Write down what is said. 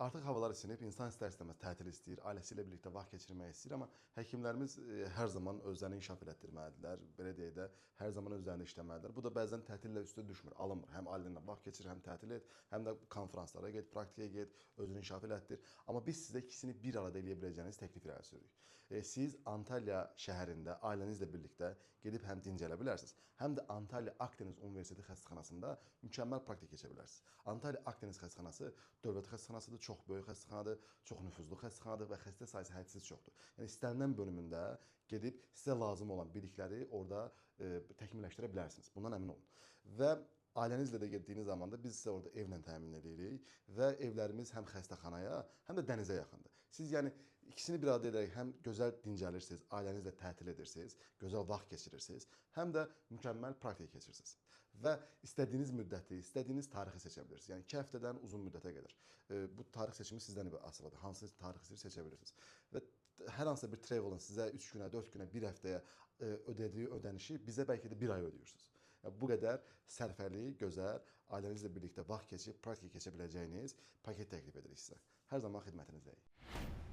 Artıq havalar isinib, insan istər-istəməz tətil istəyir, ailəsi ilə birlikdə vaxt keçirmək istəyir, amma həkimlərimiz hər zaman özlərini inkişaf elətdirməlidirlər. Belə deyək də, hər zaman özlərində işləməlidirlər. Bu da bəzən tətillə üstə düşmür, alınmır. Həm ailəndə vaxt keçir, həm tətil et, həm də konfranslara get, praktikaya get, özünü inkişaf elətdir. Amma biz sizə ikisini bir arada eləyə biləcəyiniz təklif irəli sürürük. Siz Antalya şəhərində ailənizlə birlikdə gedib həm dincələ bilərsiniz, həm də Antalya Akdeniz Universiteti xəstəxanasında mükəmməl praktik keçə bilərsiniz. Antalya Akdeniz xəstəxanası dövlət xəstəxanasıdır, çox böyük xəstəxanadır, çox nüfuzlu xəstəxanadır və xəstə sayısı hədsiz çoxdur. Yəni istənilən bölümündə gedib sizə lazım olan bilikləri orada təkmilləşdirə bilərsiniz. Bundan əmin olun. Və ailənizlə də getdiyiniz zaman da biz sizə orada evlə təmin edirik və evlərimiz həm xəstəxanaya, həm də dənizə yaxındır. Siz yəni ikisini bir arada edərək həm gözəl dincəlirsiniz, ailənizlə tətil edirsiniz, gözəl vaxt keçirirsiniz, həm də mükəmməl praktik keçirirsiniz. Və istədiyiniz müddəti, istədiyiniz tarixi seçə bilirsiniz. Yəni 2 həftədən uzun müddətə qədər. Bu tarix seçimi sizdən asılıdır. Hansı tarixi seçə bilirsiniz. Və hər hansısa bir travelın sizə 3 günə, 4 günə, 1 həftəyə ödədiyi ödənişi bizə bəlkə də 1 ay ödəyirsiniz. Yəni bu qədər sərfəli, gözəl, ailənizlə birlikdə vaxt keçirib, praktik keçə biləcəyiniz paket təklif edirik sizə. Hər zaman xidmətinizdəyik.